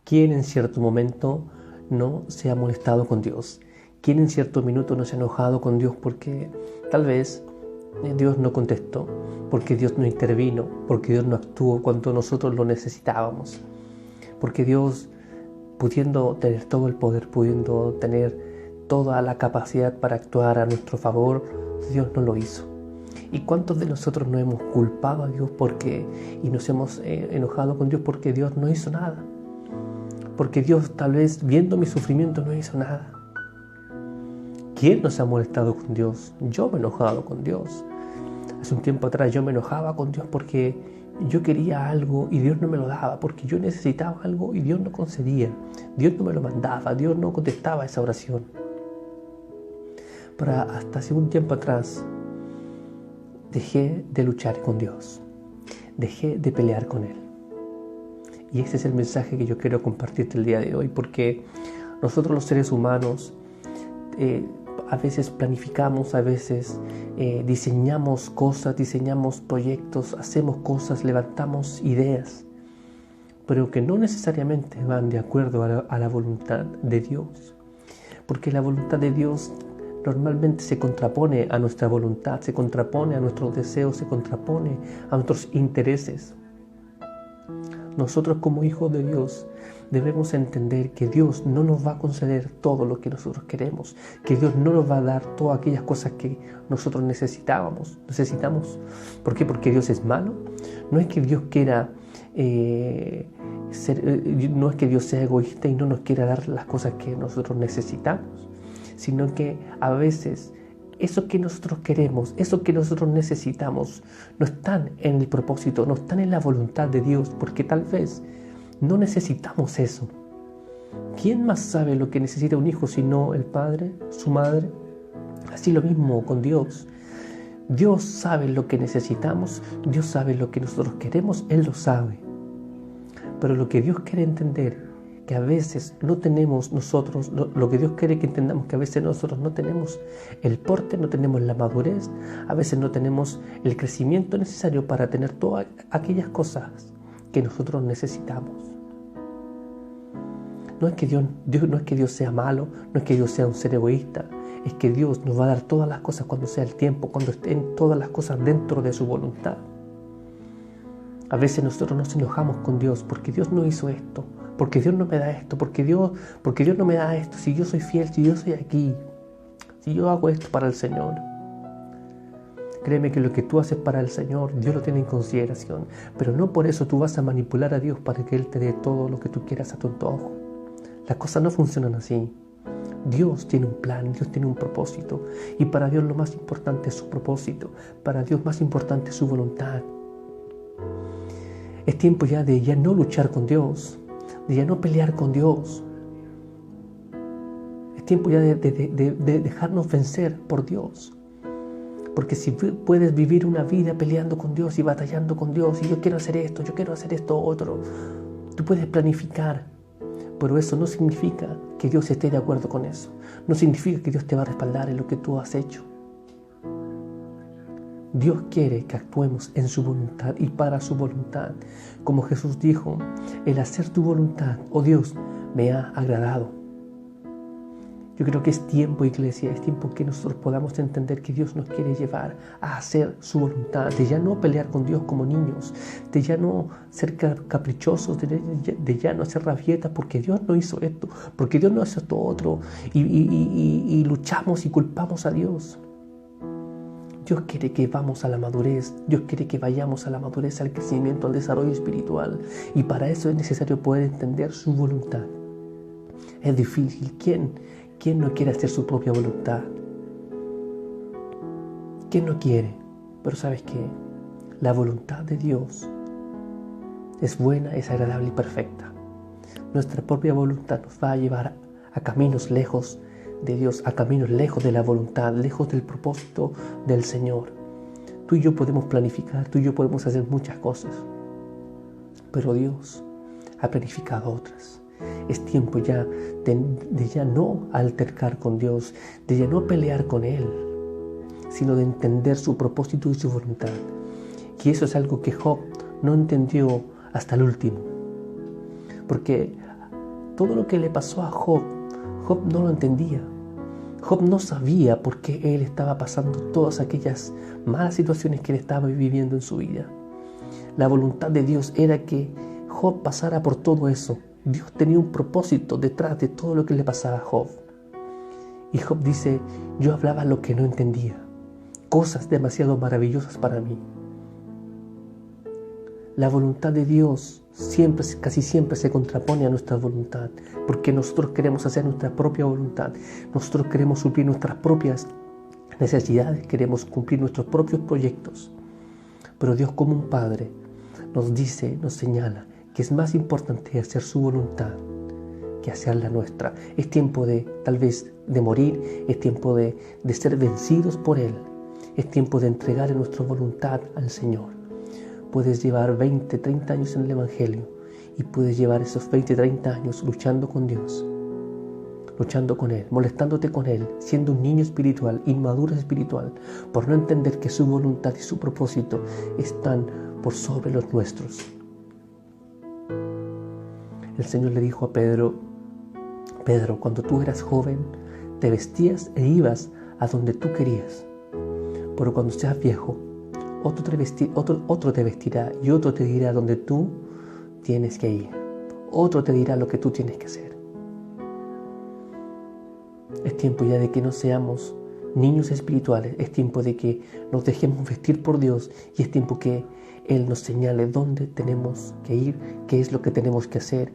¿Quién en cierto momento no se ha molestado con Dios? ¿Quién en cierto minuto no se ha enojado con Dios porque tal vez Dios no contestó, porque Dios no intervino, porque Dios no actuó cuando nosotros lo necesitábamos? Porque Dios, pudiendo tener todo el poder, pudiendo tener toda la capacidad para actuar a nuestro favor, Dios no lo hizo. ¿Y cuántos de nosotros no hemos culpado a Dios y nos hemos enojado con Dios porque Dios no hizo nada? Porque Dios, tal vez viendo mi sufrimiento, no hizo nada. ¿Quién nos ha molestado con Dios? Yo me he enojado con Dios. Hace un tiempo atrás yo me enojaba con Dios porque yo quería algo y Dios no me lo daba, porque yo necesitaba algo y Dios no concedía. Dios no me lo mandaba, Dios no contestaba esa oración. Pero hasta hace un tiempo atrás dejé de luchar con Dios, dejé de pelear con Él. Y ese es el mensaje que yo quiero compartirte el día de hoy, porque nosotros los seres humanos a veces planificamos, a veces diseñamos cosas, diseñamos proyectos, hacemos cosas, levantamos ideas, pero que no necesariamente van de acuerdo a la voluntad de Dios. Porque la voluntad de Dios normalmente se contrapone a nuestra voluntad, se contrapone a nuestros deseos, se contrapone a nuestros intereses. Nosotros como hijos de Dios debemos entender que Dios no nos va a conceder todo lo que nosotros queremos, que Dios no nos va a dar todas aquellas cosas que nosotros necesitamos. ¿Por qué? Porque Dios es malo. No es que Dios quiera no es que Dios sea egoísta y no nos quiera dar las cosas que nosotros necesitamos, sino que a veces eso que nosotros queremos, eso que nosotros necesitamos, no están en el propósito, no están en la voluntad de Dios, porque tal vez no necesitamos eso. ¿Quién más sabe lo que necesita un hijo sino el padre, su madre? Así lo mismo con Dios. Dios sabe lo que necesitamos, Dios sabe lo que nosotros queremos, Él lo sabe. Pero lo que Dios quiere entender, que a veces no tenemos nosotros, lo que Dios quiere que entendamos, que a veces nosotros no tenemos el porte, no tenemos la madurez, a veces no tenemos el crecimiento necesario para tener todas aquellas cosas que nosotros necesitamos. No es que Dios sea malo, no es que Dios sea un ser egoísta, es que Dios nos va a dar todas las cosas cuando sea el tiempo, cuando estén todas las cosas dentro de su voluntad. A veces nosotros nos enojamos con Dios porque Dios no hizo esto, porque Dios no me da esto, porque Dios no me da esto, si yo soy fiel, si yo soy aquí, si yo hago esto para el Señor. Créeme que lo que tú haces para el Señor, Dios lo tiene en consideración, pero no por eso tú vas a manipular a Dios para que Él te dé todo lo que tú quieras a tu antojo. Las cosas no funcionan así. Dios tiene un plan, Dios tiene un propósito, y para Dios lo más importante es su propósito, para Dios más importante es su voluntad. Es tiempo ya de no luchar con Dios, de ya no pelear con Dios. Es tiempo ya de dejarnos vencer por Dios. Porque si puedes vivir una vida peleando con Dios y batallando con Dios, y yo quiero hacer esto otro, tú puedes planificar, pero eso no significa que Dios esté de acuerdo con eso. No significa que Dios te va a respaldar en lo que tú has hecho. Dios quiere que actuemos en su voluntad y para su voluntad. Como Jesús dijo, el hacer tu voluntad, oh Dios, me ha agradado. Yo creo que es tiempo, iglesia, es tiempo que nosotros podamos entender que Dios nos quiere llevar a hacer su voluntad, de ya no pelear con Dios como niños, de ya no ser caprichosos, de ya no hacer rabietas porque Dios no hizo esto, porque Dios no hizo esto otro, y luchamos y culpamos a Dios. Dios quiere que vamos a la madurez, Dios quiere que vayamos a la madurez, al crecimiento, al desarrollo espiritual, y para eso es necesario poder entender su voluntad. Es difícil. ¿Quién no quiere hacer su propia voluntad? ¿Quién no quiere? Pero ¿sabes qué? La voluntad de Dios es buena, es agradable y perfecta. Nuestra propia voluntad nos va a llevar a caminos lejos de Dios, a caminos lejos de la voluntad, lejos del propósito del Señor. Tú y yo podemos planificar, tú y yo podemos hacer muchas cosas, pero Dios ha planificado otras. Es tiempo ya de ya no altercar con Dios, de ya no pelear con Él, sino de entender su propósito y su voluntad. Y eso es algo que Job no entendió hasta el último. Porque Todo lo que le pasó a Job, Job no lo entendía. Job no sabía por qué él estaba pasando todas aquellas malas situaciones que él estaba viviendo en su vida. La voluntad de Dios era que Job pasara por todo eso. Dios tenía un propósito detrás de todo lo que le pasaba a Job. Y Job dice, yo hablaba lo que no entendía, cosas demasiado maravillosas para mí. La voluntad de Dios casi siempre se contrapone a nuestra voluntad, porque nosotros queremos hacer nuestra propia voluntad, nosotros queremos suplir nuestras propias necesidades, queremos cumplir nuestros propios proyectos. Pero Dios, como un Padre, nos dice, nos señala que es más importante hacer su voluntad que hacer la nuestra. Es tiempo de, tal vez, de morir, es tiempo de ser vencidos por Él, es tiempo de entregar nuestra voluntad al Señor. Puedes llevar 20, 30 años en el Evangelio y puedes llevar esos 20, 30 años luchando con Dios, luchando con Él, molestándote con Él, siendo un niño espiritual, inmaduro espiritual, por no entender que su voluntad y su propósito están por sobre los nuestros. El Señor le dijo a Pedro, Pedro, cuando tú eras joven, te vestías e ibas a donde tú querías, pero cuando seas viejo, otro te vestirá y otro te dirá dónde tú tienes que ir. Otro te dirá lo que tú tienes que hacer. Es tiempo ya de que no seamos niños espirituales. Es tiempo de que nos dejemos vestir por Dios y es tiempo que Él nos señale dónde tenemos que ir, qué es lo que tenemos que hacer,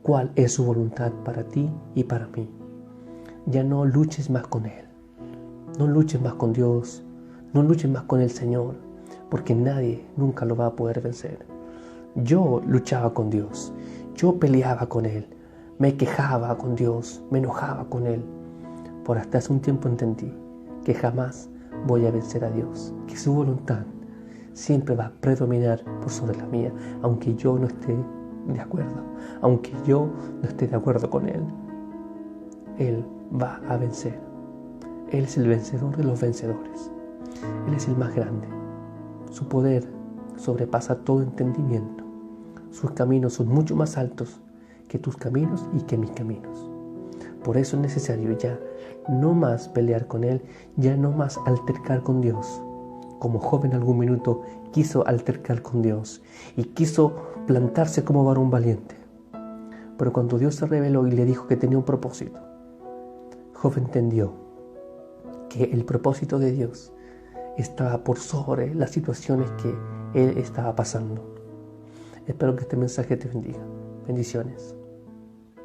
cuál es su voluntad para ti y para mí. Ya no luches más con Él. No luches más con Dios. No luches más con el Señor, porque nadie nunca lo va a poder vencer. Yo luchaba con Dios, yo peleaba con Él, me quejaba con Dios, me enojaba con Él. Por hasta hace un tiempo entendí que jamás voy a vencer a Dios, que su voluntad siempre va a predominar por sobre la mía, aunque yo no esté de acuerdo, aunque yo no esté de acuerdo con Él. Él va a vencer. Él es el vencedor de los vencedores. Él es el más grande. Su poder sobrepasa todo entendimiento. Sus caminos son mucho más altos que tus caminos y que mis caminos. Por eso es necesario ya no más pelear con Él, ya no más altercar con Dios. Como joven en algún minuto quiso altercar con Dios y quiso plantarse como varón valiente. Pero cuando Dios se reveló y le dijo que tenía un propósito, Job entendió que el propósito de Dios estaba por sobre las situaciones que él estaba pasando. Espero que este mensaje te bendiga. Bendiciones.